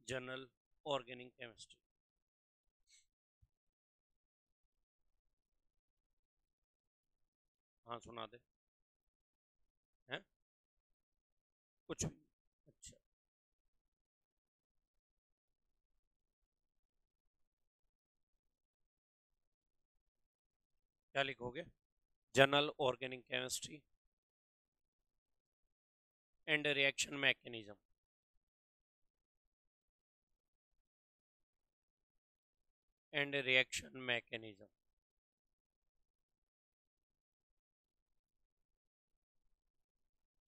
General organic chemistry. हाँ सुना दे। हैं? कुछ भी। अच्छा, क्या लिखोगे? General organic chemistry and reaction mechanism. And reaction mechanism.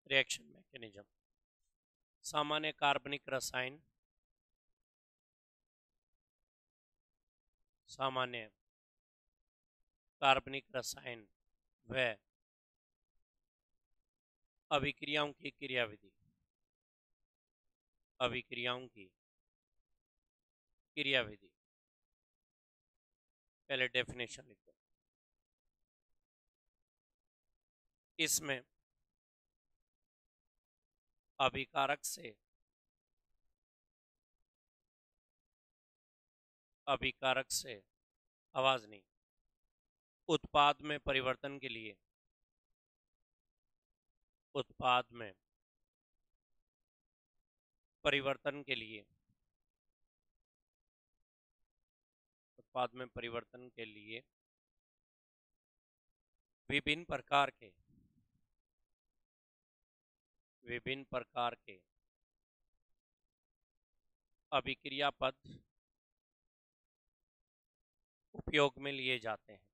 Reaction mechanism. सामान्य कार्बनिक रसायन। सामान्य कार्बनिक रसायन व अभिक्रियाओं की क्रियाविधि। अभिक्रियाओं की क्रियाविधि। पहले डेफिनेशन लिख दो। इसमें अभिकारक से अभिकारक से आवाज नहीं, उत्पाद में परिवर्तन के लिए उत्पाद में परिवर्तन के लिए उत्पाद में परिवर्तन के लिए विभिन्न प्रकार के विभिन्न प्रकार के अभिक्रिया पद उपयोग में लिए जाते हैं।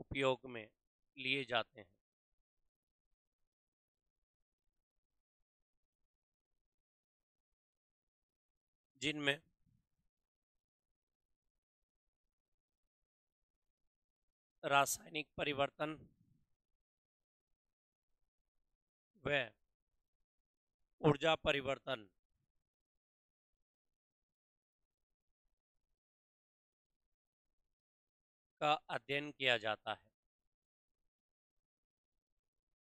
उपयोग में लिए जाते हैं जिनमें रासायनिक परिवर्तन व ऊर्जा परिवर्तन का अध्ययन किया जाता है।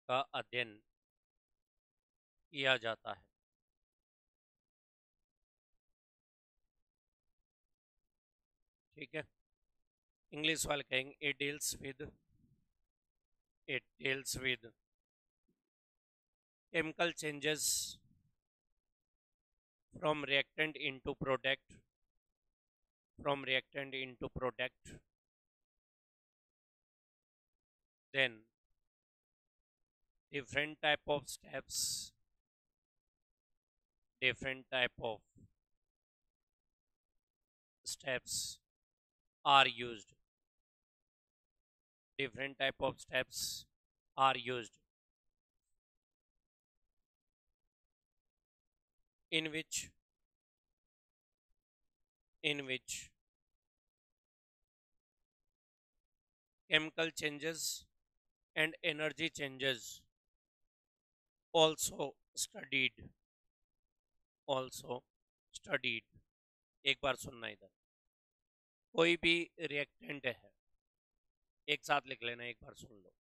का अध्ययन किया जाता है। ठीक है। इंग्लिश वाले कहेंगे it deals with chemical changes from reactant into product, then different type of steps different type of steps are used. Different type of steps are used in which chemical changes and energy changes also studied also studied। एक बार सुनना इधर। कोई भी reactant है, एक साथ लिख लेना, एक बार सुन लो।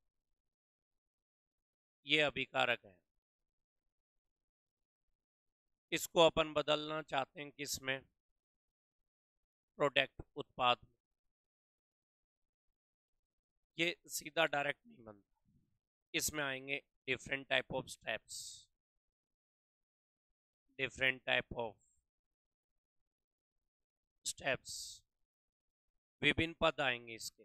ये अभिकारक है, इसको अपन बदलना चाहते हैं किसमें? प्रोडक्ट, उत्पाद में। ये सीधा डायरेक्ट नहीं बनता, इसमें आएंगे different type of steps, different type of steps, विभिन्न पद आएंगे इसके।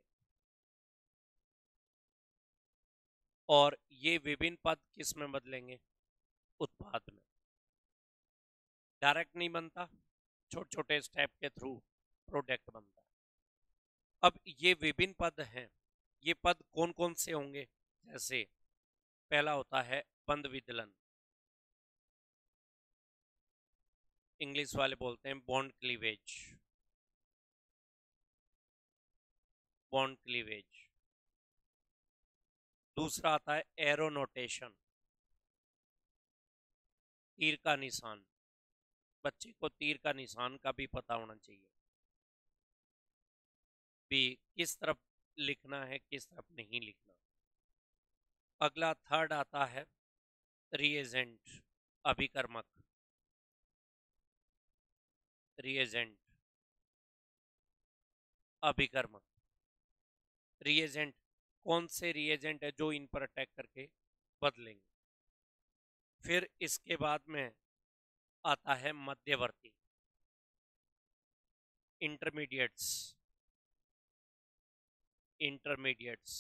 और ये विभिन्न पद किस में बदलेंगे? उत्पाद में। डायरेक्ट नहीं बनता, छोटे छोटे स्टेप के थ्रू प्रोडक्ट बनता है। अब ये विभिन्न पद हैं, ये पद कौन कौन से होंगे? जैसे पहला होता है बंध विदलन, इंग्लिश वाले बोलते हैं बॉन्ड क्लीवेज। Bond cleavage. दूसरा आता है एरोनोटेशन, तीर का निशान। बच्चे को तीर का निशान का भी पता होना चाहिए, भी किस तरफ लिखना है, किस तरफ नहीं लिखना। अगला थर्ड आता है रिएजेंट, अभिकर्मक। रिएजेंट, अभिकर्मक। रिएजेंट, कौन से रिएजेंट है जो इन पर अटैक करके बदलेंगे। फिर इसके बाद में आता है मध्यवर्ती, इंटरमीडिएट्स। इंटरमीडिएट्स,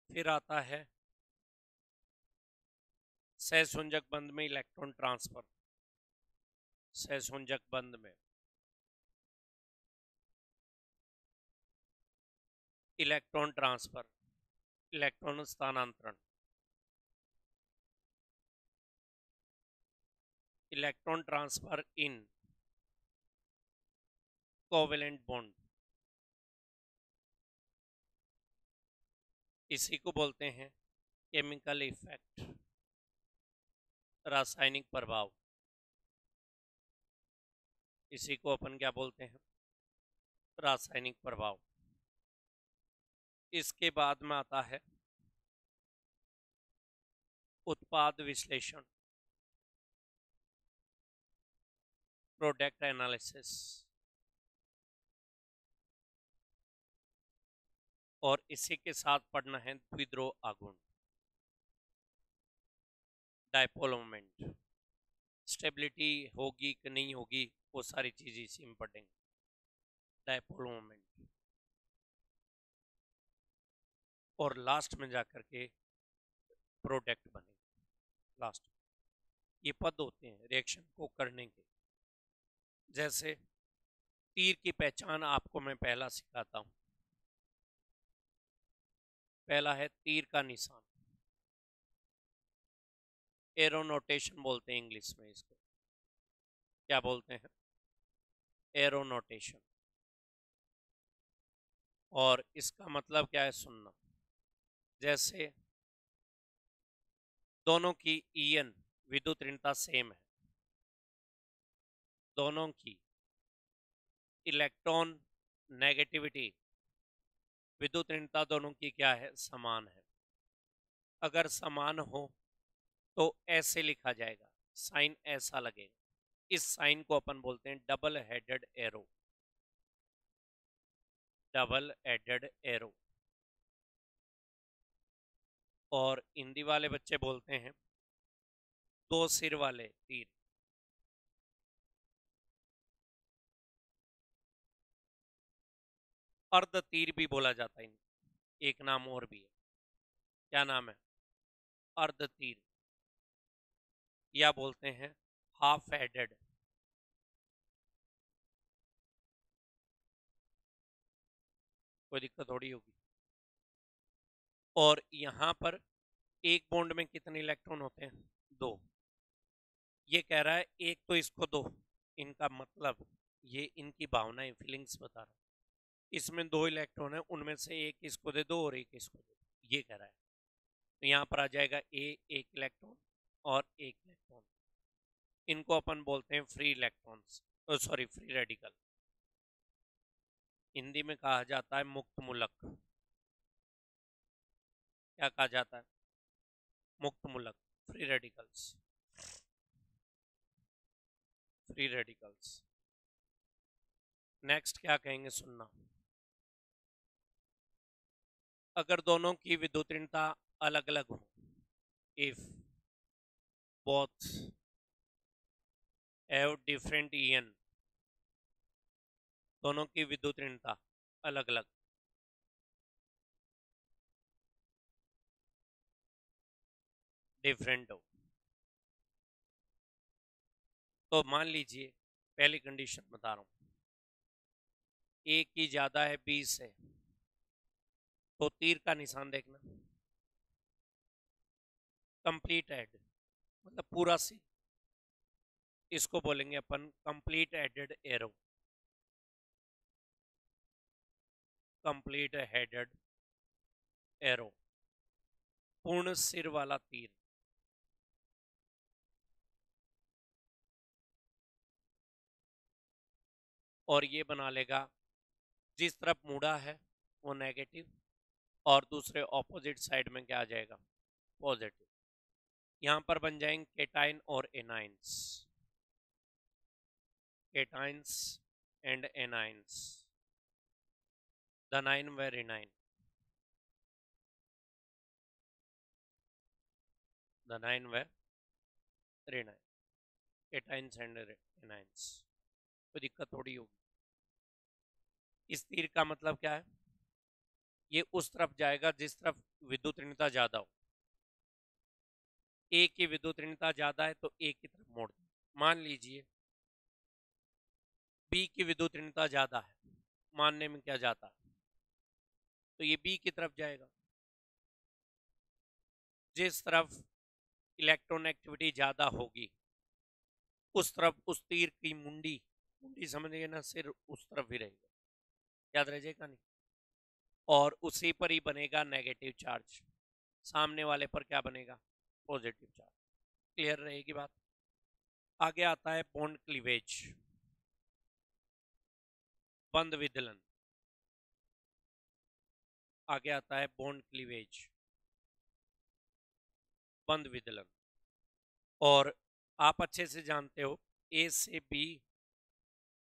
फिर आता है सहसंयोजक बंध में इलेक्ट्रॉन ट्रांसफर। सहसंयोजक बंध में इलेक्ट्रॉन ट्रांसफर, इलेक्ट्रॉन स्थानांतरण। इलेक्ट्रॉन ट्रांसफर इन कोवेलेंट बॉन्ड, इसी को बोलते हैं केमिकल इफेक्ट, रासायनिक प्रभाव। इसी को अपन क्या बोलते हैं, रासायनिक प्रभाव। इसके बाद में आता है उत्पाद विश्लेषण, प्रोडक्ट एनालिसिस। और इसी के साथ पढ़ना है द्विध्रुव आघूर्ण, डायपोल मोमेंट। स्टेबिलिटी होगी कि नहीं होगी वो सारी चीजें इसी में पढ़ेंगे। डायपोल मोमेंट, और लास्ट में जाकर के प्रोडक्ट बनेंगे। लास्ट ये पद होते हैं रिएक्शन को करने के। जैसे तीर की पहचान आपको मैं पहला सिखाता हूं। पहला है तीर का निशान, एरो नोटेशन बोलते हैं इंग्लिश में इसको। क्या बोलते हैं, एरो नोटेशन। और इसका मतलब क्या है सुनना। जैसे दोनों की ईएन विद्युत ऋणता सेम है, दोनों की इलेक्ट्रॉन नेगेटिविटी विद्युत ऋणता दोनों की क्या है, समान है। अगर समान हो तो ऐसे लिखा जाएगा, साइन ऐसा लगेगा। इस साइन को अपन बोलते हैं double headed arrow, double headed arrow. और हिंदी वाले बच्चे बोलते हैं दो सिर वाले तीर। अर्ध तीर भी बोला जाता है, एक नाम और भी है। क्या नाम है, अर्ध तीर, या बोलते हैं हाफ हेडेड। कोई दिक्कत थोड़ी होगी। और यहां पर एक बॉन्ड में कितने इलेक्ट्रॉन होते हैं, दो। ये कह रहा है एक तो इसको दो, इनका मतलब ये इनकी भावनाएं, फीलिंग्स बता रहा है। इसमें दो इलेक्ट्रॉन है, उनमें से एक इसको दे दो और एक इसको दे दो, ये कह रहा है। तो यहाँ पर आ जाएगा ए एक इलेक्ट्रॉन और एक इलेक्ट्रॉन। इनको अपन बोलते हैं free electrons, sorry free radical. Hindi में कहा जाता है मुक्त मूलक। क्या कहा जाता है, मुक्त मूलक, free radicals. Free radicals. Next क्या कहेंगे सुनना। अगर दोनों की विद्युत ऋणता अलग अलग हो, if both have different EN, दोनों की विद्युत ऋणता अलग अलग, डिफरेंट हो, तो मान लीजिए पहली कंडीशन बता रहा हूं, ए की ज्यादा है 20 से, तो तीर का निशान देखना, कंप्लीट एड मतलब पूरा सी, इसको बोलेंगे अपन complete headed arrow, complete headed arrow, पूर्ण सिर वाला तीर। और ये बना लेगा जिस तरफ मुड़ा है वो नेगेटिव, और दूसरे ऑपोजिट साइड में क्या आ जाएगा, पॉजिटिव। यहां पर बन जाएंगे केटाइन और anions. cations and anions. The 9 were enine. The 9 were renine. Cations and anions. कोई दिक्कत थोड़ी होगी। इस तीर का मतलब क्या है? ये उस तरफ जाएगा जिस तरफ विद्युत ऋणता ज्यादा हो। ए की विद्युत ऋणता ज्यादा है तो ए की तरफ मोड़ दो। मान लीजिए बी की विद्युत ऋणता ज्यादा है, मानने में क्या जाता है, तो ये बी की तरफ जाएगा। जिस तरफ इलेक्ट्रॉन एक्टिविटी ज्यादा होगी उस तरफ उस तीर की मुंडी समझिए ना, सिर उस तरफ ही रहेगा, याद रह जाएगा नहीं। और उसी पर ही बनेगा नेगेटिव चार्ज, सामने वाले पर क्या बनेगा? Positive charge. क्लियर रहेगी बात। आगे आता है बॉन्ड क्लीवेज, बंद विदलन। आगे आता है बॉन्ड क्लीवेज, बंद विदलन। और आप अच्छे से जानते हो ए से बी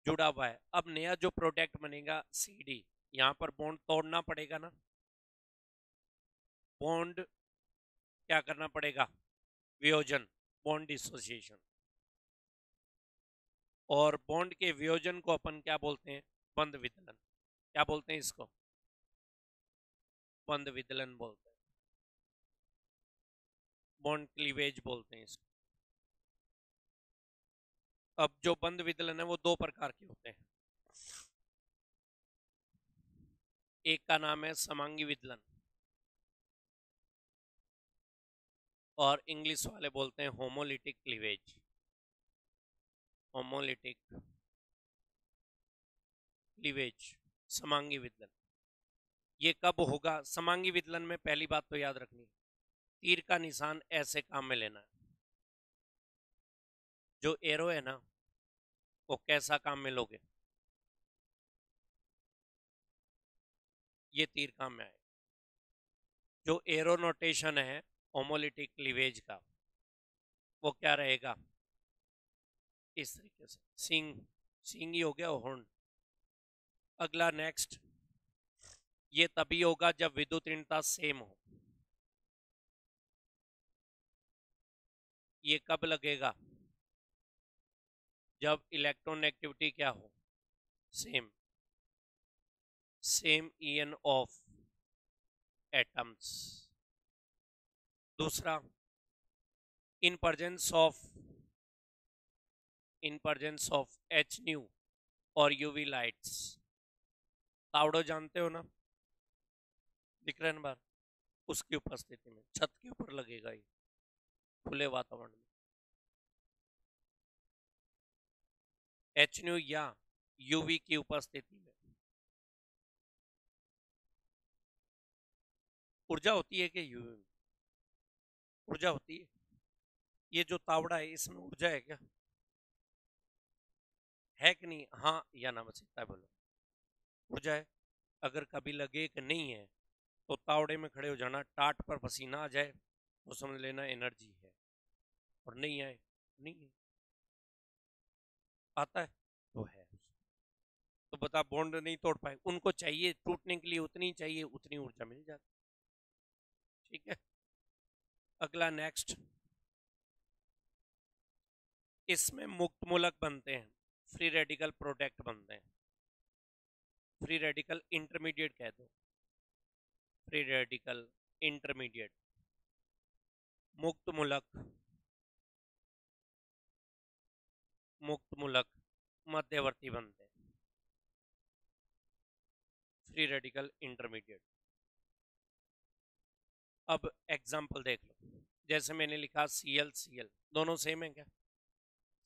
जुड़ा हुआ है। अब नया जो प्रोडक्ट बनेगा सी डी, यहां पर बॉन्ड तोड़ना पड़ेगा ना, बॉन्ड क्या करना पड़ेगा? वियोजन, बॉन्ड डिसोसिएशन। और बॉन्ड के वियोजन को अपन क्या बोलते हैं? बंद विदलन। क्या बोलते हैं इसको? बंद विदलन बोलते हैं, बॉन्ड क्लीवेज बोलते हैं इसको। अब जो बंद विदलन है वो दो प्रकार के होते हैं। एक का नाम है समांगी विदलन और इंग्लिश वाले बोलते हैं होमोलिटिक क्लीवेज। होमोलिटिक क्लीवेज, समांगी विदलन। ये कब होगा? समांगी विदलन में पहली बात तो याद रखनी, तीर का निशान ऐसे काम में लेना है। जो एरो है ना वो कैसा काम में लोगे? ये तीर काम में आए। जो एरो नोटेशन है होमोलिटिक क्लीवेज का वो क्या रहेगा? इस तरीके से, सिंग, सिंग ही हो गया हॉर्न। अगला नेक्स्ट, ये तभी होगा जब विद्युत ऋणता सेम हो। ये कब लगेगा? जब इलेक्ट्रॉन एक्टिविटी क्या हो? Same, same EN of atoms. दूसरा, in presence of H nu और यूवी लाइट्स। तावड़ो जानते हो ना, दिख रहा है ना बार, उसकी उपस्थिति में छत के ऊपर लगेगा ये खुले वातावरण में। एच न्यू या यूवी की उपस्थिति में ऊर्जा होती है कि यूवी में ऊर्जा होती है? ये जो तावड़ा है इसमें ऊर्जा है क्या? है कि नहीं? हाँ या ना, बस इतना बोलो। ऊर्जा है। अगर कभी लगे कि नहीं है तो तावड़े में खड़े हो जाना, टाट पर पसीना आ जाए तो समझ लेना एनर्जी है, और नहीं आए नहीं है। आता है तो है। तो बता, बॉन्ड नहीं तोड़ पाए, उनको चाहिए टूटने के लिए उतनी चाहिए, उतनी ऊर्जा मिल जाती। ठीक है, अगला नेक्स्ट, इसमें मुक्त मूलक बनते हैं, फ्री रेडिकल प्रोडक्ट बनते हैं। फ्री रेडिकल इंटरमीडिएट कह दो, फ्री रेडिकल इंटरमीडिएट। मुक्त मूलक, मुक्त मूलक मध्यवर्ती बनते हैं, फ्री रेडिकल इंटरमीडिएट। अब एग्जांपल देख लो, जैसे मैंने लिखा Cl दोनों सेम है क्या?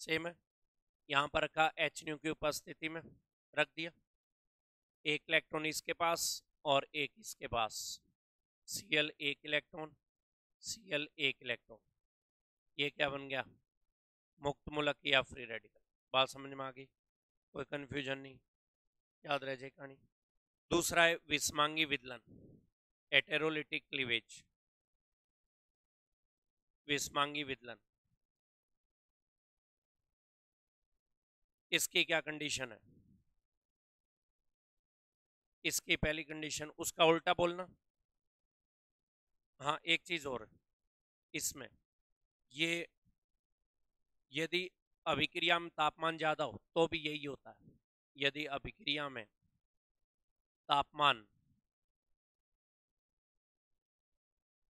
सेम है। यहाँ पर रखा एच न्यू की उपस्थिति में, रख दिया। एक इलेक्ट्रॉन इसके पास और एक इसके पास, Cl एक इलेक्ट्रॉन, Cl एक इलेक्ट्रॉन। ये क्या बन गया? मुक्त मूलक या फ्री रेडिकल। बात समझ में आ गई? कोई कंफ्यूजन नहीं, याद रह जाए कहानी। दूसरा है विस्मांगी विदलन, हेटेरोलिटिक क्लीवेज। विस्मांगी विदलन, इसकी क्या कंडीशन है? इसकी पहली कंडीशन, उसका उल्टा बोलना। हाँ, एक चीज और इसमें, ये यदि अभिक्रिया में तापमान ज्यादा हो तो भी यही होता है। यदि अभिक्रिया में तापमान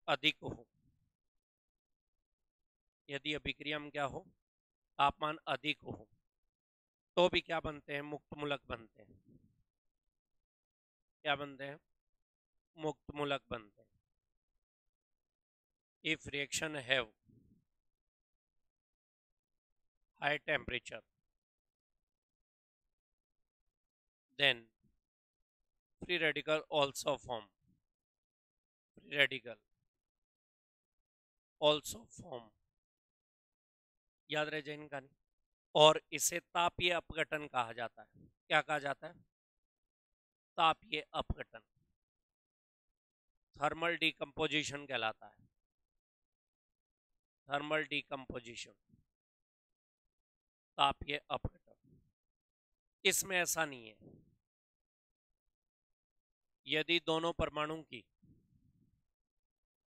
अधिक हो, यदि अभिक्रिया में क्या हो, तापमान अधिक हो, तो भी क्या बनते हैं? मुक्त मूलक बनते हैं। क्या बनते हैं? मुक्त मूलक बनते हैं। If reaction have high temperature, then free radical also form, free radical also form, याद रह जाए इनका नहीं। और इसे तापीय अपघटन कहा जाता है। क्या कहा जाता है? तापीय अपघटन, थर्मल डिकम्पोजिशन कहलाता है। थर्मल डिकम्पोजिशन, तापीय अपघटन। इसमें ऐसा नहीं है। यदि दोनों परमाणु की,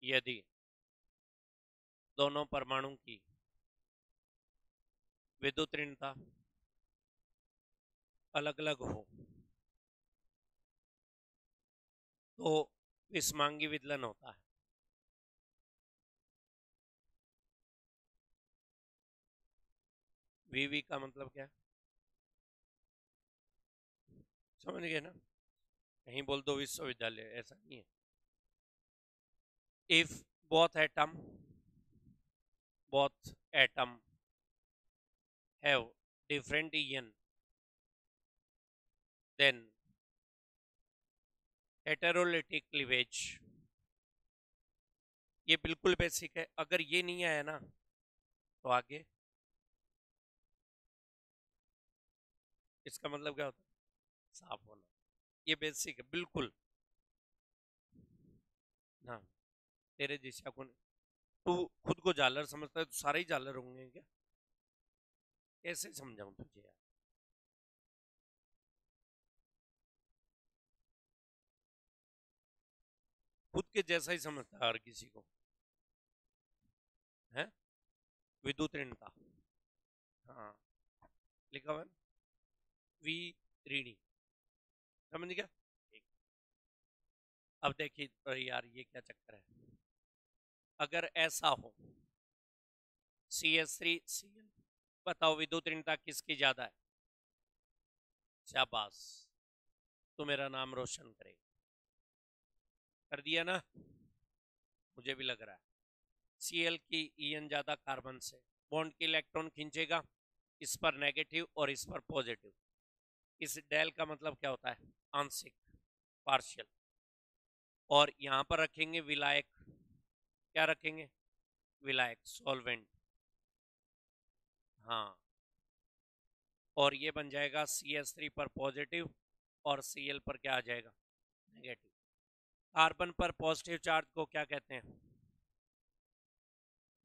यदि दोनों परमाणु की विद्युत ऋणता अलग अलग हो तो विषमांगी विदलन होता है। वीवी का मतलब क्या है? समझ गए ना? कहीं बोल दो विश्वविद्यालय, ऐसा नहीं है। If both atom both atom have different en, then heterolytic cleavage, ये बिल्कुल बेसिक है। अगर ये नहीं आया ना तो आगे इसका मतलब क्या होता है? साफ होना। ये बेसिक है बिल्कुल। हाँ, तेरे जैसा कौन, तू खुद को जालर समझता है तो सारे ही जालर होंगे क्या? कैसे समझाऊं तुझे यार? खुद के जैसा ही समझता है हर किसी को, है विद्युत ऋणता। हाँ, लिखा हुआ है वी ऋणी, समझ गया? ठीक। अब देखिए, अरे यार ये क्या चक्कर है? अगर ऐसा हो CH3Cl, बताओ विद्युत ऋणता किसकी ज्यादा है? शाबाश, तो मेरा नाम रोशन करे। कर दिया ना? मुझे भी लग रहा है। Cl की En ज्यादा कार्बन से, बॉन्ड की इलेक्ट्रॉन खींचेगा, इस पर नेगेटिव और इस पर पॉजिटिव। इस डेल का मतलब क्या होता है? आंशिक, पार्शियल। और यहां पर रखेंगे विलायक। क्या रखेंगे? विलायक, सॉल्वेंट। हाँ, और ये बन जाएगा CH3 पर पॉजिटिव और Cl पर क्या आ जाएगा? नेगेटिव। कार्बन पर पॉजिटिव चार्ज को क्या कहते हैं?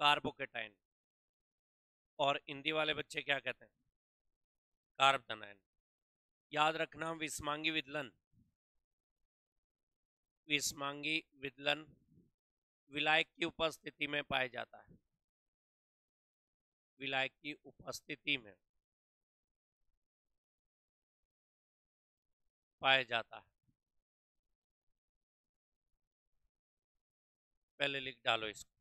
कार्बोकेटाइन। और हिंदी वाले बच्चे क्या कहते हैं? कार्बोनाइन। याद रखना, विषमांगी विदलन, विषमांगी विदलन विलायक की उपस्थिति में पाया जाता है। विलायक की उपस्थिति में पाया जाता है। पहले लिख डालो इसको।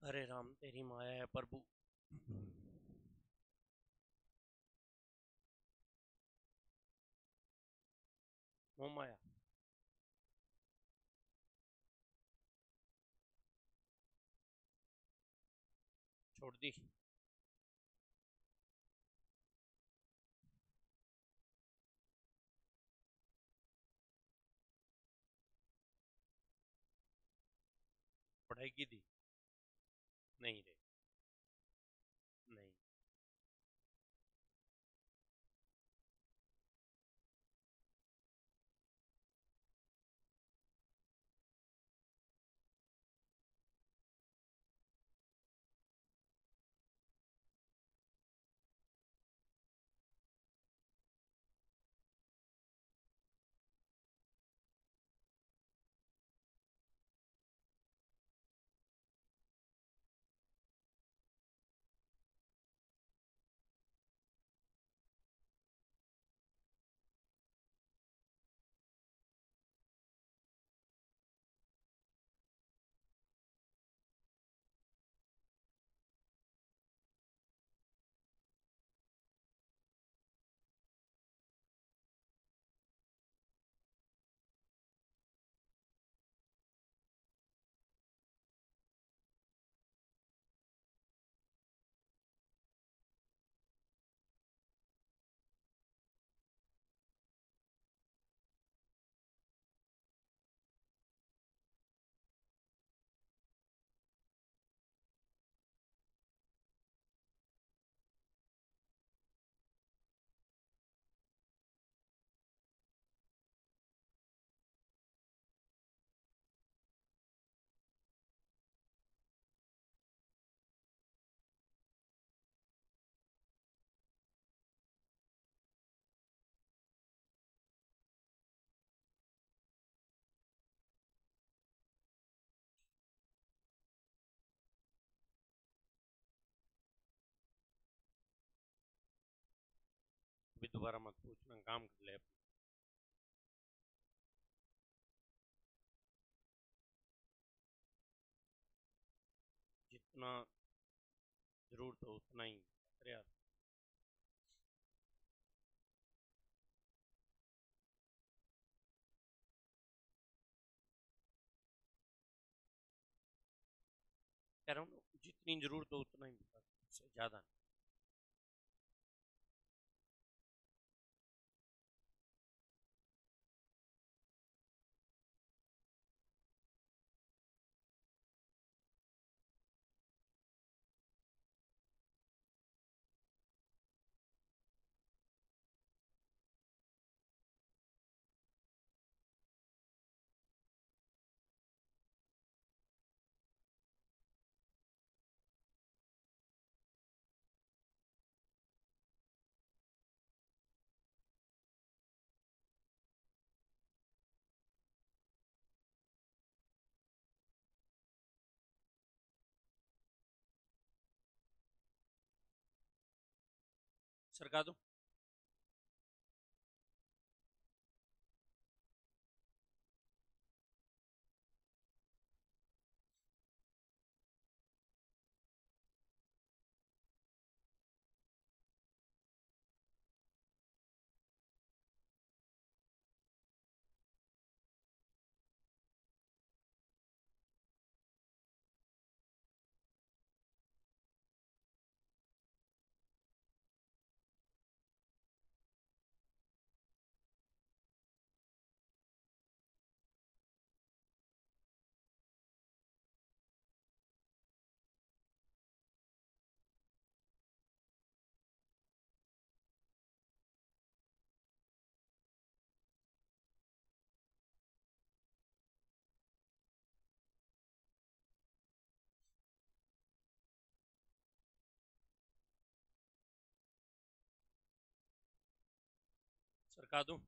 अरे राम तेरी माया है प्रभु। वो माया छोड़ दी। रहेगी दी? नहीं रहे, नहीं। अभी दोबारा मत पूछना, काम कर ले अपना। जितना जरूरत हो उतना ही अरे यार। कह रहा हूँ जितनी जरूरत हो उतना ही बता, उससे ज्यादा नहीं। सरका दो। सरका दो।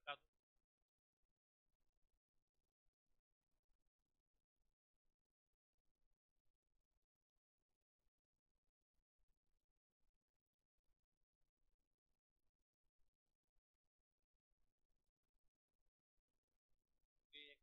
बता दो। ये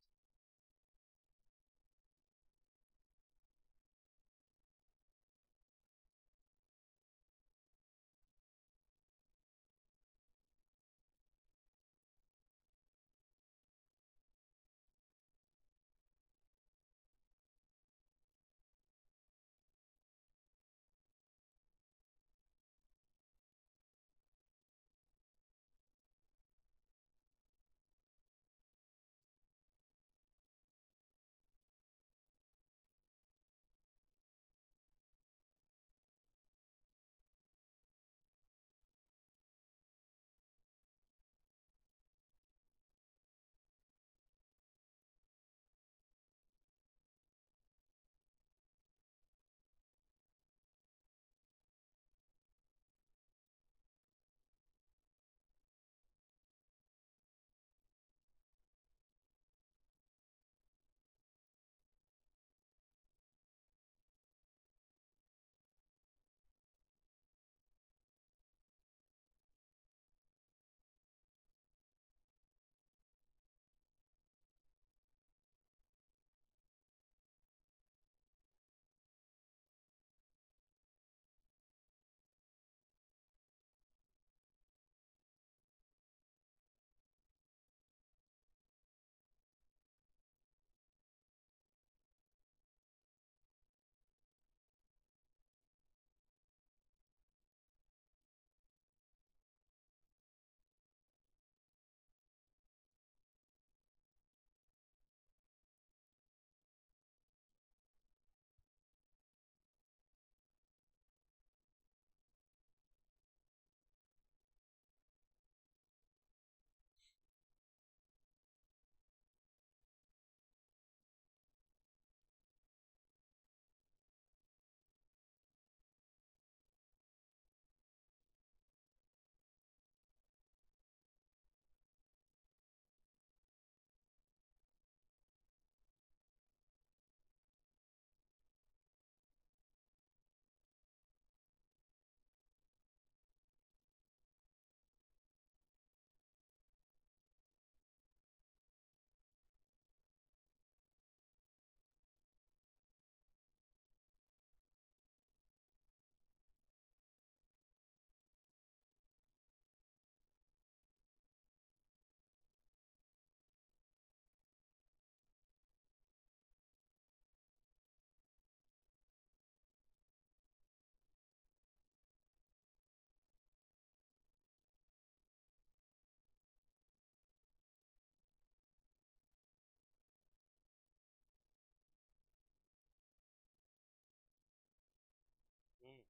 हम्म।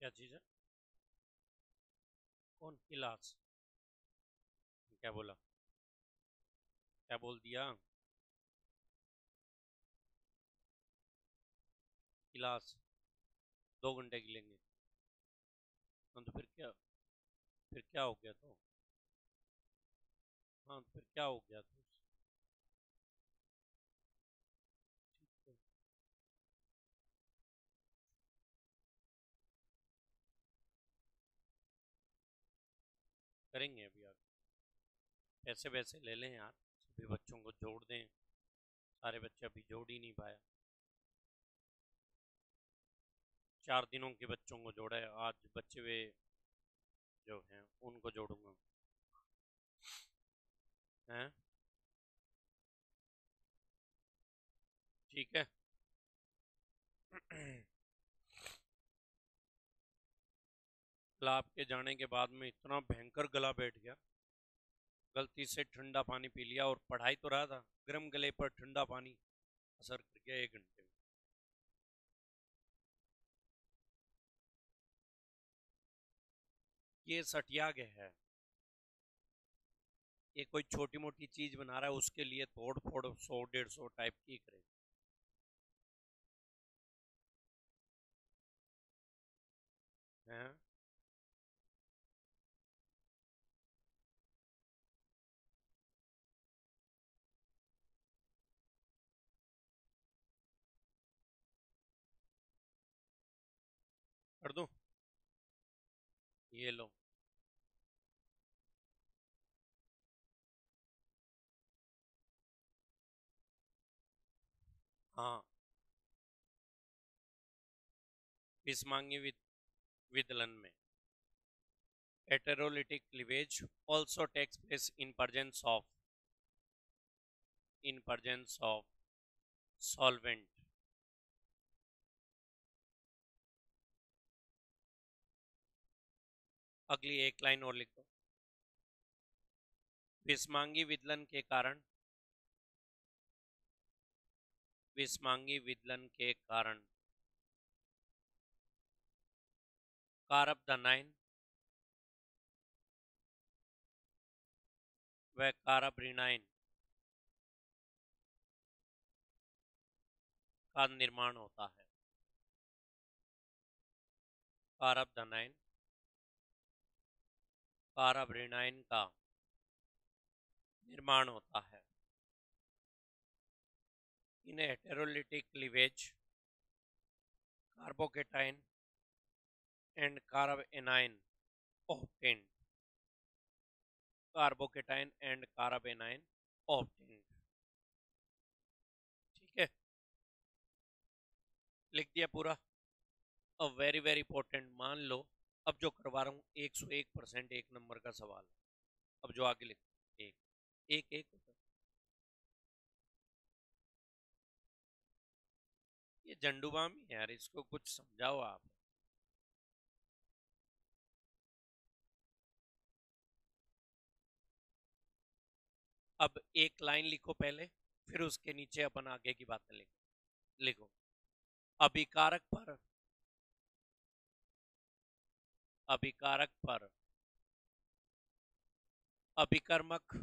क्या चीज है? कौन? गिलास? क्या बोला? क्या बोल दिया? गिलास 2 घंटे की लेंगे? हाँ तो फिर क्या हो गया तो? हाँ तो फिर क्या हो गया तो? ठीक है। करेंगे अभी आगे। पैसे वैसे ले लें यार, सभी बच्चों को जोड़ दें, सारे बच्चे अभी जोड़ ही नहीं पाया। 4 दिनों के बच्चों को जोड़ा है, आज बच्चे वे जो हैं उनको जोड़ूंगा। हैं, ठीक है। कल आपके जाने के बाद में इतना भयंकर गला बैठ गया, गलती से ठंडा पानी पी लिया, और पढ़ाई तो रहा था, गर्म गले पर ठंडा पानी असर कर गया 1 घंटे में। ये सटियाग है, ये कोई छोटी मोटी चीज बना रहा है उसके लिए तोड़ फोड़ 100 150 टाइप की करे। हैं, कर दूं, ये लो। हाँ, बिस्मांगी विदलन में heterolytic cleavage also takes place in presence of solvent। अगली एक लाइन और लिख दो। विस्मांगी विदलन के कारण, विस्मांगी विदलन के कारण कारबदानाइन व कारबरीनाइन का निर्माण होता है। कारबदानाइन, कारबरीनाइन का निर्माण होता है। In heterolytic cleavage carbocation and carbanion obtained, carbocation and carbanion obtained। ठीक है, लिख दिया पूरा। अब वेरी वेरी इंपॉर्टेंट, मान लो अब जो करवा रहा हूँ 101% 1 नंबर का सवाल है। अब जो आगे लिख, एक एक एक ये झंडूबाम ही है यार, इसको कुछ समझाओ आप। अब एक लाइन लिखो पहले, फिर उसके नीचे अपन आगे की बातें लिखो। लिखो, अभिकारक पर, अभिकारक पर अभिकर्मक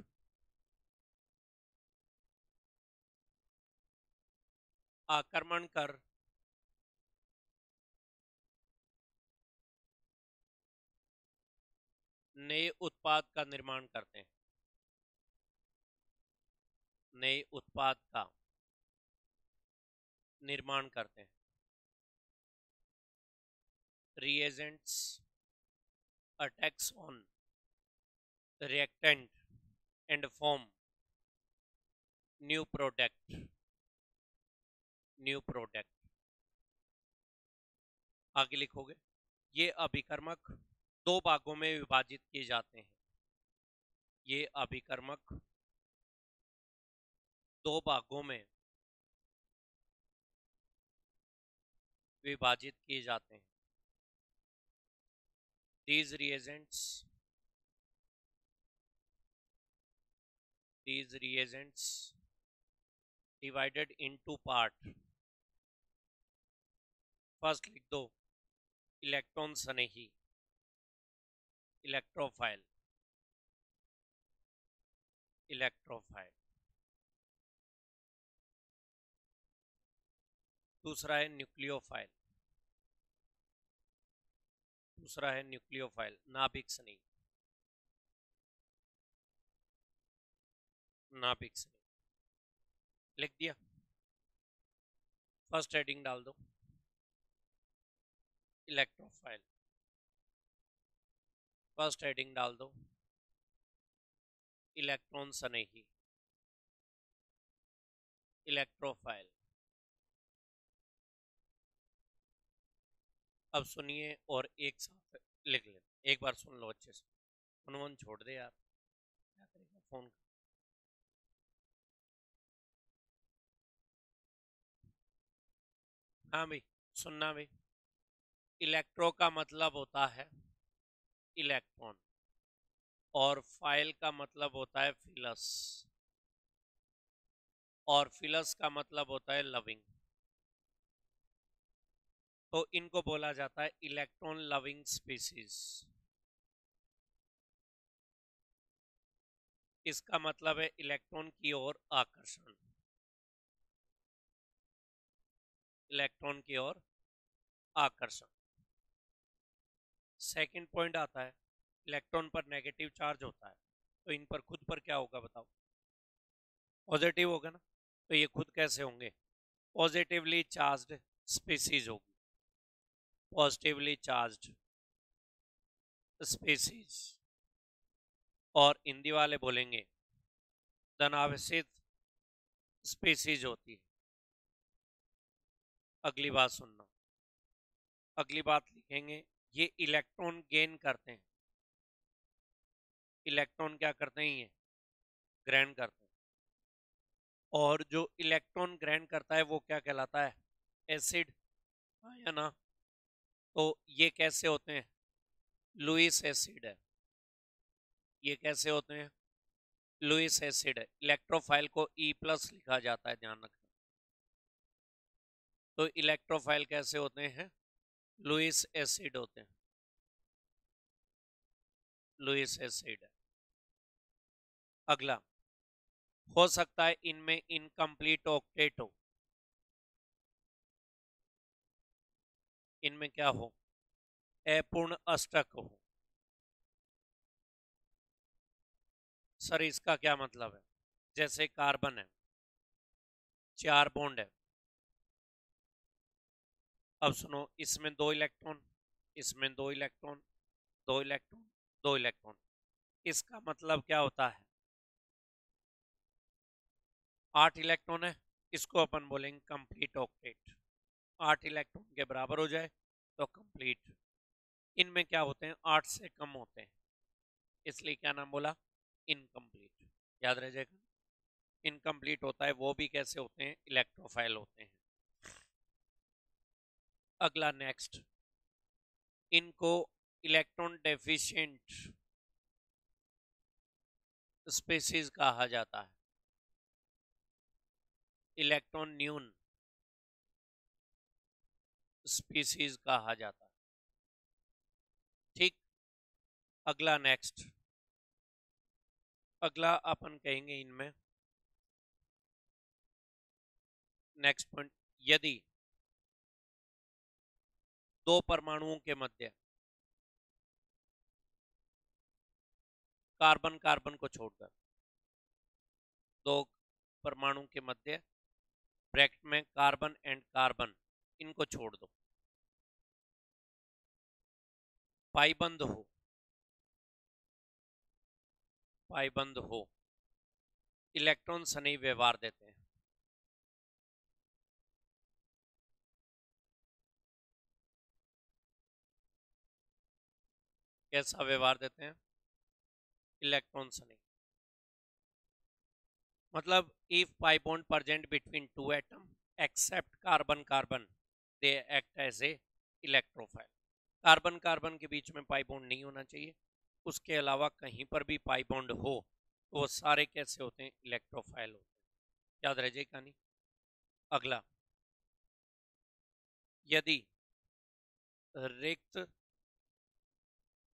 आक्रमण कर नए उत्पाद का निर्माण करते हैं। नए उत्पाद का निर्माण करते हैं। reagents attacks on reactant and form new product, new product. आगे लिखोगे, ये अभिकर्मक 2 भागों में विभाजित किए जाते हैं। ये अभिकर्मक 2 भागों में विभाजित किए जाते हैं। these reagents divided into part। First लिख दो इलेक्ट्रॉन स्नेही, इलेक्ट्रोफाइल, इलेक्ट्रोफाइल। दूसरा है न्यूक्लियोफाइल, दूसरा है न्यूक्लियोफाइल, नाभिक स्नेही, नाभिक स्नेही। लिख दिया, फर्स्ट हेडिंग डाल दो इलेक्ट्रोफाइल, फर्स्ट हेडिंग डाल दो इलेक्ट्रॉन स्नेही, इलेक्ट्रोफाइल। अब सुनिए और एक साथ लिख लें, एक बार सुन लो अच्छे से। फोन छोड़ दे यार, क्या करेगा फोन का। हाँ भाई, सुनना भाई। इलेक्ट्रो का मतलब होता है इलेक्ट्रॉन, और फाइल का मतलब होता है फिलस, और फिलस का मतलब होता है लविंग। तो इनको बोला जाता है इलेक्ट्रॉन लविंग स्पीसीज। इसका मतलब है इलेक्ट्रॉन की ओर आकर्षण, इलेक्ट्रॉन की ओर आकर्षण। सेकंड पॉइंट आता है, इलेक्ट्रॉन पर नेगेटिव चार्ज होता है, तो इन पर खुद पर क्या होगा बताओ? पॉजिटिव होगा ना। तो ये खुद कैसे होंगे? पॉजिटिवली चार्ज्ड स्पीसीज होगी, पॉजिटिवली चार्ज्ड स्पीसीज। और हिंदी वाले बोलेंगे धनावेशित स्पीसीज होती है। अगली बात सुनना, अगली बात लिखेंगे, ये इलेक्ट्रॉन गेन करते हैं। इलेक्ट्रॉन क्या करते हैं? ये ग्रहण करते हैं। और जो इलेक्ट्रॉन ग्रहण करता है वो क्या कहलाता है? एसिड। हाँ या ना? तो ये कैसे होते हैं? लुईस एसिड है। ये कैसे होते हैं? लुईस एसिड है। इलेक्ट्रोफाइल को E+ लिखा जाता है, ध्यान रखना। तो इलेक्ट्रोफाइल कैसे होते हैं? लुईस एसिड होते हैं, लुईस एसिड है। अगला, हो सकता है इनमें इनकम्प्लीट ऑक्टेट हो। इनमें क्या हो? अपूर्ण अष्टक हो। सर इसका क्या मतलब है? जैसे कार्बन है, 4 बॉन्ड है। अब सुनो, इसमें 2 इलेक्ट्रॉन, इसमें 2 इलेक्ट्रॉन, 2 इलेक्ट्रॉन, 2 इलेक्ट्रॉन। इसका मतलब क्या होता है? 8 इलेक्ट्रॉन है, इसको अपन बोलेंगे कंप्लीट ऑक्टेट। 8 इलेक्ट्रॉन के बराबर हो जाए तो कंप्लीट। इनमें क्या होते हैं? 8 से कम होते हैं, इसलिए क्या नाम बोला? इनकम्प्लीट। याद रह जाएगा। इनकम्प्लीट होता है वो भी कैसे होते हैं? इलेक्ट्रोफाइल होते हैं। अगला नेक्स्ट, इनको इलेक्ट्रॉन डेफिशिएंट स्पीसीज कहा जाता है। इलेक्ट्रॉन न्यून स्पीसीज कहा जाता है। ठीक। अगला नेक्स्ट, अगला अपन कहेंगे इनमें नेक्स्ट पॉइंट, यदि 2 परमाणुओं के मध्य, कार्बन कार्बन को छोड़कर 2 परमाणु के मध्य, ब्रैकेट में कार्बन एंड कार्बन, इनको छोड़ दो, पाईबंद हो, पाईबंद हो, इलेक्ट्रॉन सनी व्यवहार देते हैं। कैसा व्यवहार देते हैं? इलेक्ट्रॉन सनी। मतलब if pi bond present between 2 atom except carbon carbon, they act as a electrophile. Carbon carbon के बीच में पाई बॉन्ड नहीं होना चाहिए, उसके अलावा कहीं पर भी पाई बॉन्ड हो तो वो सारे कैसे होते हैं? इलेक्ट्रोफाइल होते हैं। याद रह जाए कहानी। अगला, यदि रिक्त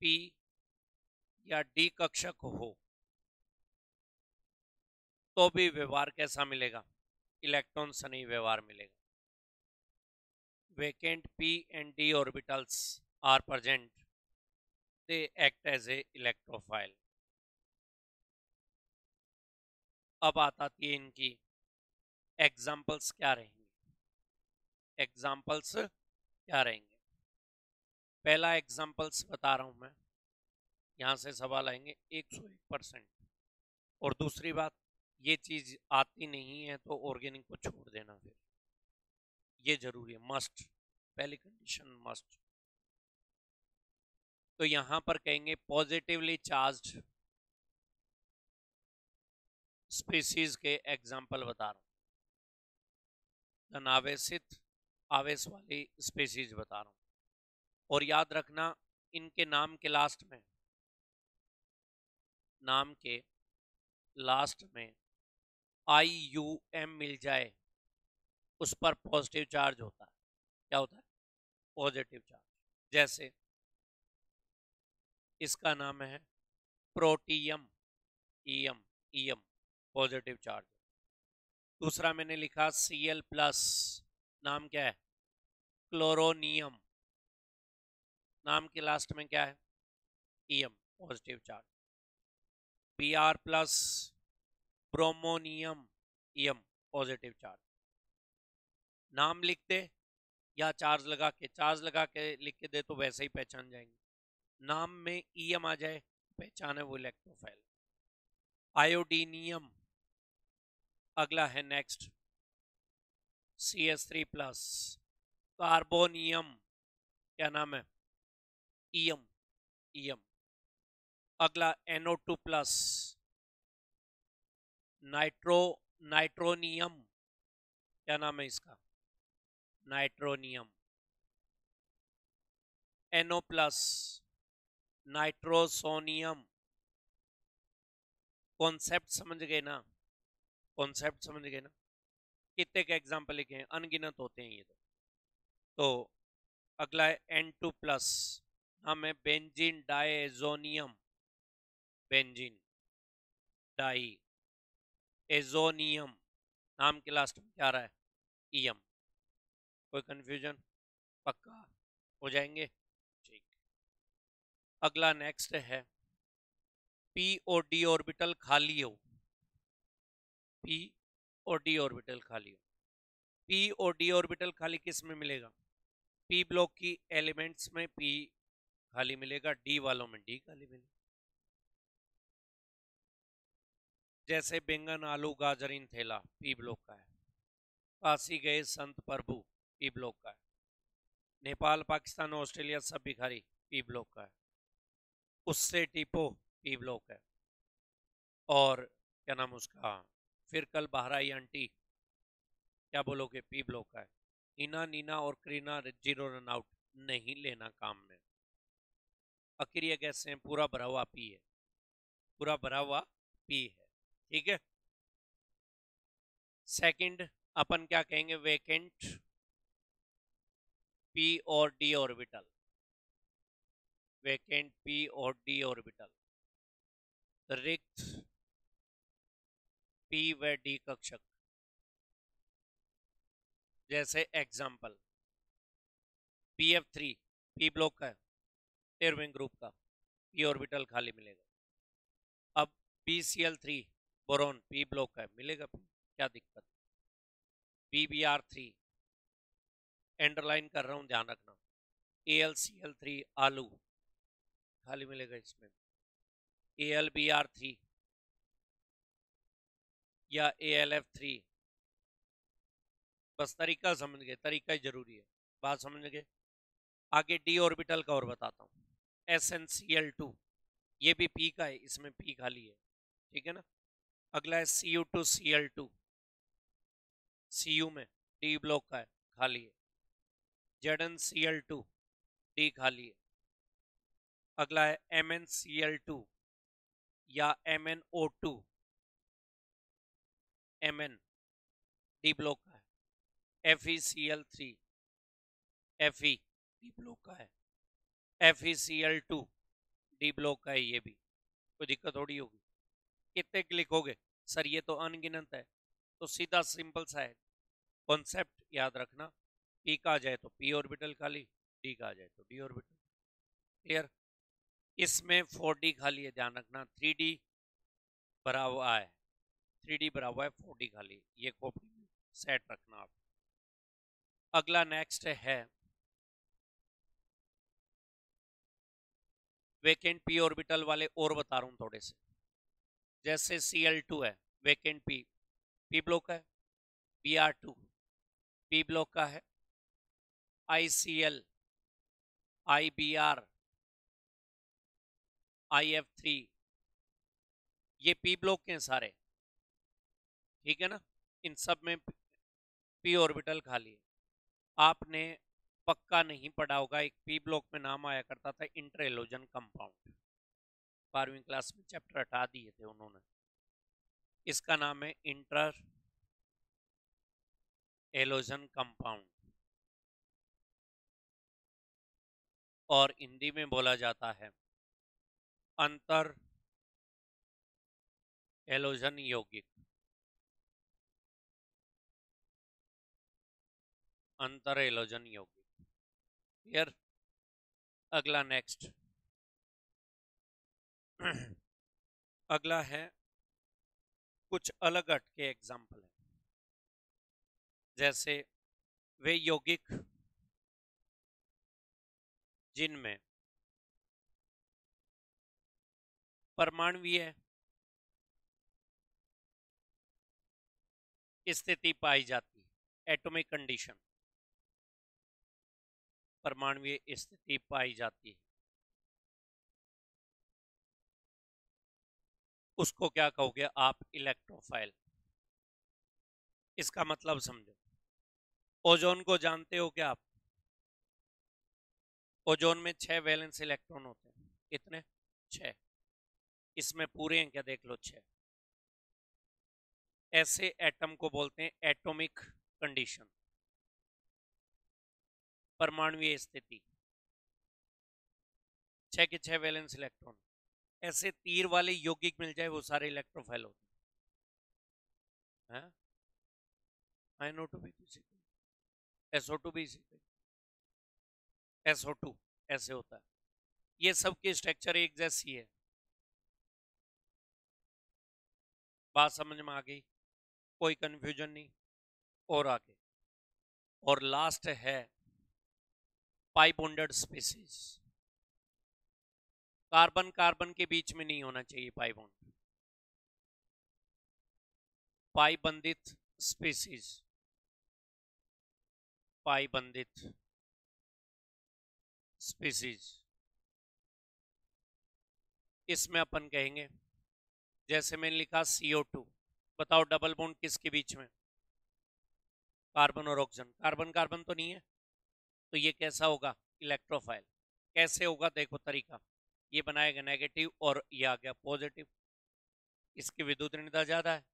पी या डी कक्षक हो तो भी व्यवहार कैसा मिलेगा? इलेक्ट्रॉन सनी व्यवहार मिलेगा। vacant p and d orbitals are present, they act as a electrophile। अब आती है इनकी एग्जाम्पल्स क्या रहेंगे, एग्जाम्पल्स क्या रहेंगे? पहला एग्जाम्पल्स बता रहा हूं मैं, यहां से सवाल आएंगे 101%। और दूसरी बात, ये चीज आती नहीं है तो ऑर्गेनिक को छोड़ देना, फिर ये जरूरी है, मस्ट, पहली कंडीशन मस्ट। तो यहां पर कहेंगे पॉजिटिवली चार्ज्ड स्पीसीज के एग्जाम्पल बता रहा हूं, धनावेशित आवेश वाली स्पीसीज बता रहा हूं। और याद रखना, इनके नाम के लास्ट में, नाम के लास्ट में IUM मिल जाए, उस पर पॉजिटिव चार्ज होता है। क्या होता है? Positive charge. जैसे इसका नाम है protium, EM, EM positive charge. दूसरा मैंने लिखा Cl+, नाम क्या है? क्लोरोनियम, नाम के लास्ट में क्या है? EM, positive charge. Br+, bromonium, EM, positive charge. नाम लिखते या चार्ज लगा के, चार्ज लगा के लिख के दे तो वैसे ही पहचान जाएंगे। नाम में ईएम आ जाए, पहचान है वो इलेक्ट्रोफाइल। आयोडीनियम, अगला है नेक्स्ट CH3+, कार्बोनियम, क्या नाम है? EM, EM. अगला NO2+, नाइट्रोनियम, क्या नाम है इसका? नाइट्रोनियम। NO+, nitrosonium. कॉन्सेप्ट समझ गए ना? कॉन्सेप्ट समझ गए ना? कितने के एग्जाम्पल लिखे हैं? अनगिनत होते हैं ये तो अगला है N2+, नाम है benzene diazonium, benzene diazonium, नाम के लास्ट में क्या आ रहा है? ईएम। कोई कंफ्यूजन? पक्का हो जाएंगे? ठीक। अगला नेक्स्ट है P और D ऑर्बिटल खाली हो, P और D ऑर्बिटल खाली हो। P और D ऑर्बिटल खाली किस में मिलेगा? P ब्लॉक की एलिमेंट्स में P खाली मिलेगा, D वालों में D खाली मिलेगा। जैसे बैंगन, आलू, गाजर, इन थैला P ब्लॉक का है। काशी गए संत प्रभु P ब्लॉक का है। नेपाल, पाकिस्तान, ऑस्ट्रेलिया सब भिखारी P ब्लॉक का है। उससे टिपो P ब्लॉक है। और क्या नाम उसका, फिर कल बाहर आई आंटी, क्या बोलोगे? P ब्लॉक का है। नीना, नीना और करीना जीरो रन आउट, नहीं लेना काम में। अक्रिय गैस से पूरा भरा हुआ P है, पूरा भरा हुआ P है। ठीक है। सेकंड अपन क्या कहेंगे? वेकेंट P और D ऑर्बिटल, वेकेंट P और D ऑर्बिटल, रिक्त P व D कक्षक। जैसे एग्जाम्पल PF3 P ब्लॉक का है, 13वें ग्रुप का, P ऑर्बिटल खाली मिलेगा। अब BCl3 बोरोन P ब्लॉक का है, मिलेगा P, क्या दिक्कत? BBr3 एंडरलाइन कर रहा हूं, ध्यान रखना। AlCl3 आलू खाली मिलेगा इसमें। AlBr3 या AlF3, बस तरीका समझ गए, तरीका ही जरूरी है, बात समझ गए। आगे D ऑर्बिटल का और बताता हूं। SnCl2, ये भी P का है, इसमें P खाली है, ठीक है ना। अगला है Cu2Cl2, Cu में D ब्लॉक का है, खाली है। ZnCl2 D खाली है। अगला है MnCl2 या MnO2, Mn D ब्लॉक का है। FeCl3 Fe D ब्लॉक का है। FeCl2 D ब्लॉक का है, ये भी कोई दिक्कत थोड़ी होगी। कितने क्लिक हो गए सर? ये तो अनगिनत है। तो सीधा सिंपल सा है, कॉन्सेप्ट याद रखना। P का आ जाए तो P ऑर्बिटल खाली, D का आ जाए तो D ऑर्बिटल। क्लियर? इसमें 4D खाली है, ध्यान रखना। 3D भरा हुआ है, 3D भरा हुआ है, 4D खाली, ये कॉपी में सेट रखना आप। अगला नेक्स्ट है वेकेंट P ऑर्बिटल वाले, और बता रहा हूं थोड़े से। जैसे Cl2 है, वेकेंट पी ब्लॉक है, Br2 पी ब्लॉक का है, ICl, IBr, IF3 ये पी ब्लॉक के सारे, ठीक है ना। इन सब में पी ऑर्बिटल खाली है। आपने पक्का नहीं पढ़ा होगा, एक पी ब्लॉक में नाम आया करता था इंटर एलोजन कंपाउंड, 12वीं क्लास में चैप्टर हटा दिए थे उन्होंने। इसका नाम है इंटर एलोजन कंपाउंड, और हिंदी में बोला जाता है अंतर एलोजन यौगिक। अंतर एलोजन यौगिक, क्लियर। अगला नेक्स्ट अगला है कुछ अलग हटके एग्जाम्पल है, जैसे वे यौगिक जिनमें परमाणुीय स्थिति पाई जाती है, एटॉमिक कंडीशन, परमाणुीय स्थिति पाई जाती है, उसको क्या कहोगे आप? इलेक्ट्रोफाइल। इसका मतलब समझो, ओजोन को जानते हो क्या आप? ओजोन में 6 वैलेंस इलेक्ट्रॉन होते हैं, कितने? 6। इसमें पूरे हैं क्या? देख लो 6। ऐसे एटम को बोलते हैं एटॉमिक कंडीशन, परमाणुीय स्थिति, 6 के 6 वैलेंस इलेक्ट्रॉन। ऐसे तीर वाले यौगिक मिल जाए वो सारे इलेक्ट्रोफाइल होते हैं। NO2 भी तो इसी, SO2 भी इसी, SO2 ऐसे होता है। ये सब की स्ट्रक्चर एक जैसी है। बात समझ में आ गई? कोई कंफ्यूजन नहीं। और आगे, और लास्ट है पाई बॉन्डेड स्पीसीज। कार्बन कार्बन के बीच में नहीं होना चाहिए पाई बॉन्ड। पाई बंधित स्पीसीज, पाई बंधित स्पीसीज, इसमें अपन कहेंगे, जैसे मैंने लिखा CO2, बताओ डबल बॉन्ड किसके बीच में? कार्बन और ऑक्सीजन। कार्बन कार्बन तो नहीं है, तो ये कैसा होगा? इलेक्ट्रोफाइल। कैसे होगा? देखो तरीका, ये बनाएगा नेगेटिव और ये आ गया पॉजिटिव। इसकी विद्युत ऋणता ज्यादा है,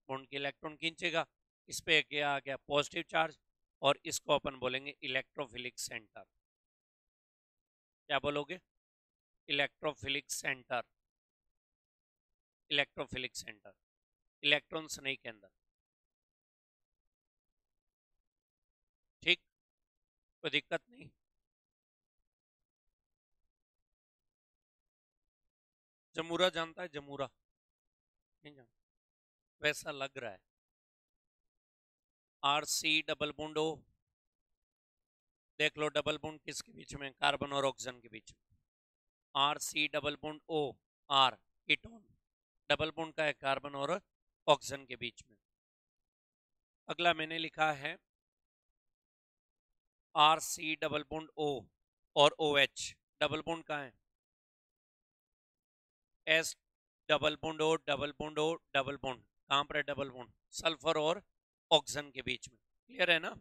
बॉन्ड के इलेक्ट्रॉन खींचेगा, इस पे क्या आ गया? पॉजिटिव चार्ज, और इसको अपन बोलेंगे इलेक्ट्रोफिलिक सेंटर। क्या बोलोगे? Electrophilic centre. Electrophilic centre, electrons नहीं के अंदर, ठीक, कोई दिक्कत नहीं। जमूरा जानता है? जमूरा नहीं जानता? वैसा लग रहा है। RC डबल बॉन्ड O, देख लो डबल बॉन्ड किसके बीच में? कार्बन और ऑक्सीजन के बीच में। RC double bond O, R ketone, double bond का है कार्बन और ऑक्सीजन के बीच में। अगला मैंने लिखा है RC डबल बॉन्ड O और OH, डबल बॉन्ड का है S double bond O, double bond O, double bond, कहां पर है डबल बॉन्ड? सल्फर और ऑक्सीजन के बीच में। क्लियर है ना?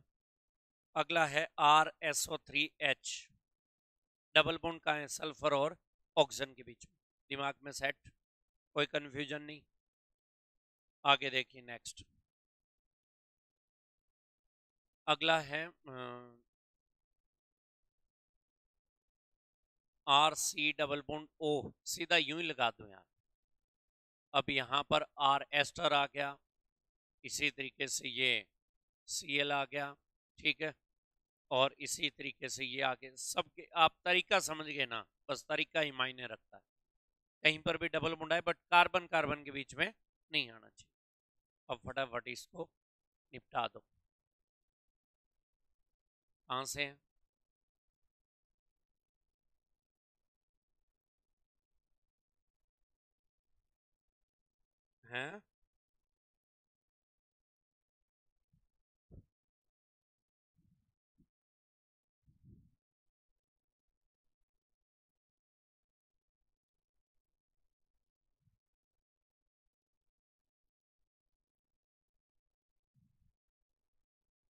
अगला है RSO3H, डबल बॉन्ड का है सल्फर और ऑक्सीजन के बीच में। दिमाग में सेट, कोई कंफ्यूजन नहीं। आगे देखिए नेक्स्ट। अगला है RC डबल बॉन्ड O, सीधा यूं ही लगा दो यार। अब यहां पर R एस्टर आ गया, इसी तरीके से ये Cl आ गया, ठीक है, और इसी तरीके से ये आगे सबके, आप तरीका समझ गए ना? बस तरीका ही मायने रखता है। कहीं पर भी डबल बॉन्ड है, बट कार्बन कार्बन के बीच में नहीं आना चाहिए। अब फटाफट इसको निपटा दो। कहां से है? हैं।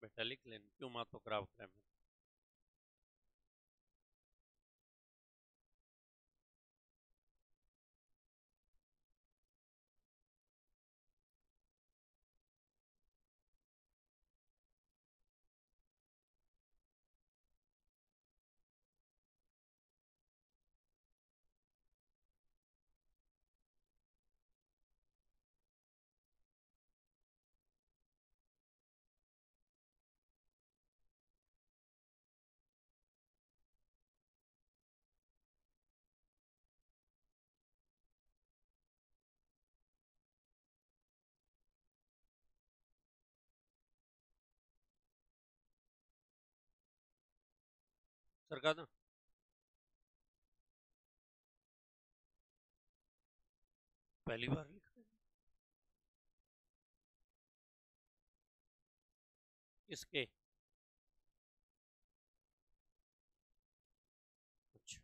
बेटा लिख लेना, क्यूमाटोग्राफ ग्राम। सरका दो। पहली बार लिख रहे हैं। किसके? अच्छा।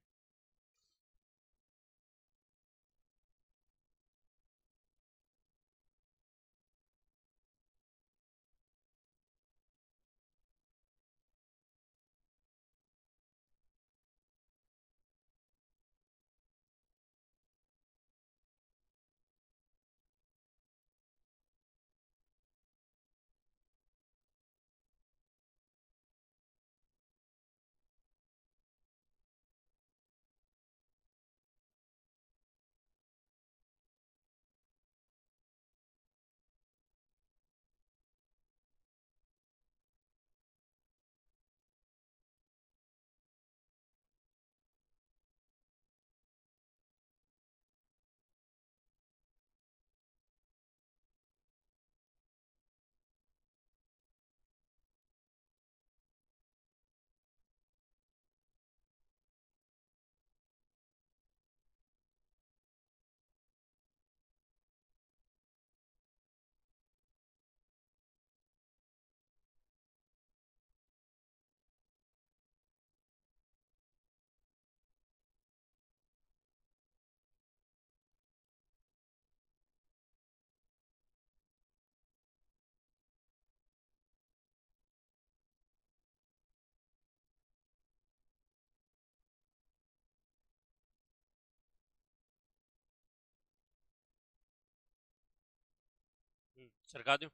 सरका दो।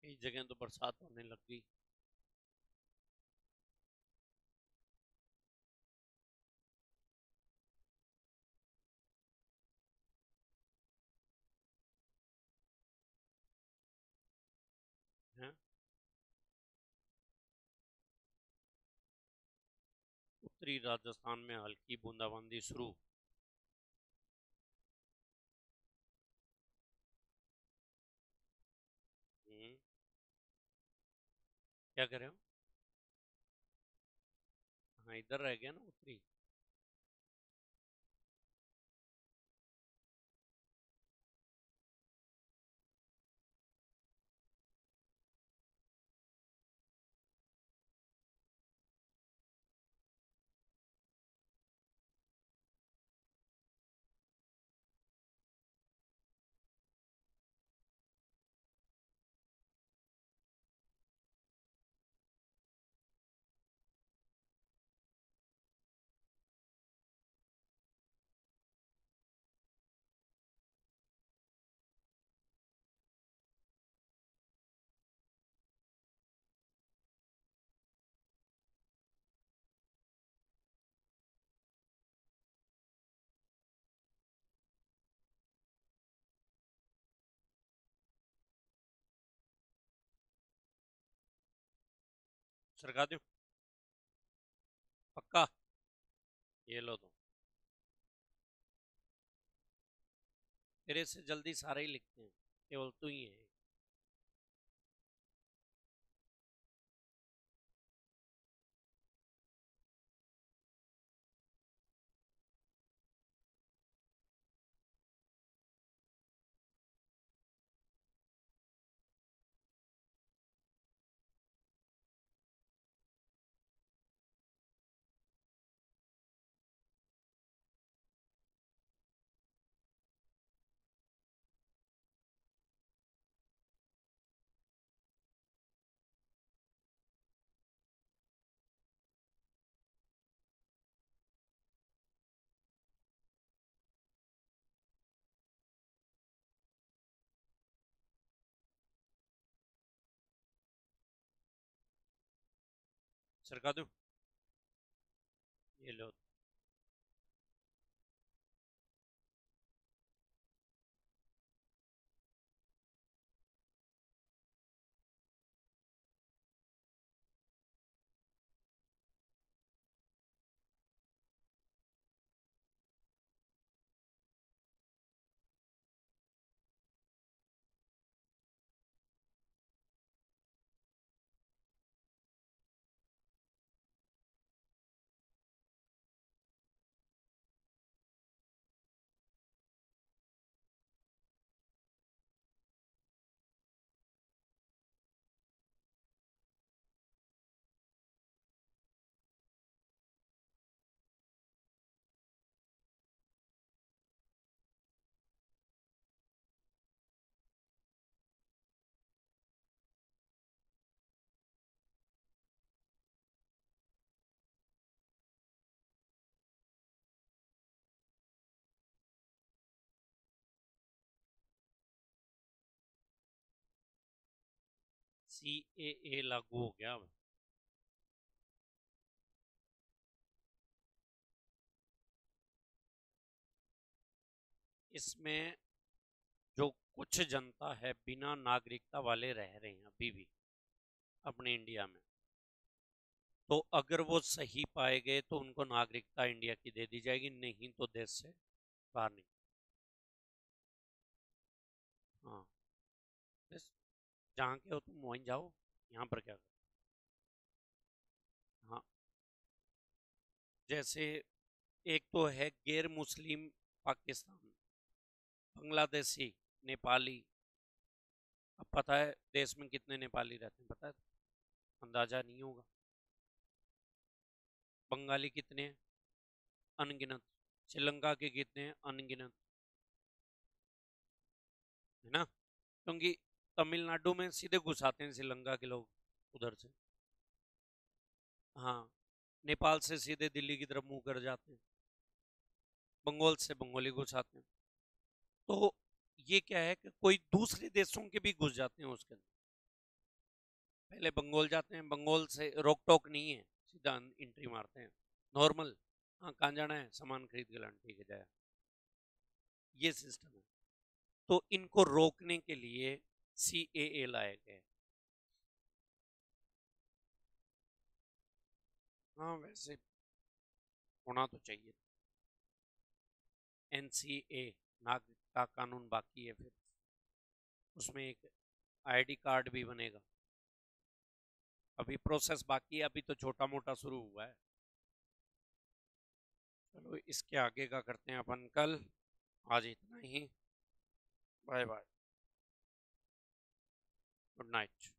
कई जगह तो बरसात होने लग गई। हैं? उत्तरी राजस्थान में हल्की बूंदाबांदी शुरू। क्या कर रहे हो? हाँ, इधर रह गया ना उत्तरी। सरका दो। पक्का? ये लो तो। तेरे से जल्दी सारे ही लिखते हैं, केवल तू ही है। सरका दूं? ये लो। CAA लागू हो गया अब। इसमें जो कुछ जनता है बिना नागरिकता वाले रह रहे हैं अभी भी अपने इंडिया में, तो अगर वो सही पाए गए तो उनको नागरिकता इंडिया की दे दी जाएगी, नहीं तो देश से बाहर नहीं। हाँ, बस जहाँ के हो तुम वहीं जाओ, यहाँ पर क्या करो। हाँ, जैसे एक तो है गैर मुस्लिम पाकिस्तान, बांग्लादेशी, नेपाली। अब पता है देश में कितने नेपाली रहते हैं, पता है? अंदाजा नहीं होगा। बंगाली कितने हैं? अनगिनत। श्रीलंका के कितने हैं? अनगिनत। है ना? क्योंकि तमिलनाडु में सीधे घुस आते हैं श्रीलंका के लोग उधर से। हाँ, नेपाल से सीधे दिल्ली की तरफ मुंह कर जाते हैं, बंगाल से बंगाली घुस आते हैं। तो ये क्या है कि कोई दूसरे देशों के भी घुस जाते हैं उसके अंदर। पहले बंगाल जाते हैं, बंगाल से रोक टोक नहीं है, सीधा एंट्री मारते हैं नॉर्मल। हाँ, कहाँ जाना है, सामान खरीद के लाना, ठीक है जाए। ये सिस्टम है। तो इनको रोकने के लिए CAA लाए गए। हाँ, वैसे होना तो चाहिए। NCA नागरिकता कानून बाकी है, फिर उसमें एक ID कार्ड भी बनेगा। अभी प्रोसेस बाकी है, अभी तो छोटा मोटा शुरू हुआ है। चलो इसके आगे का करते हैं अपन कल। आज इतना ही। Bye bye. Good night.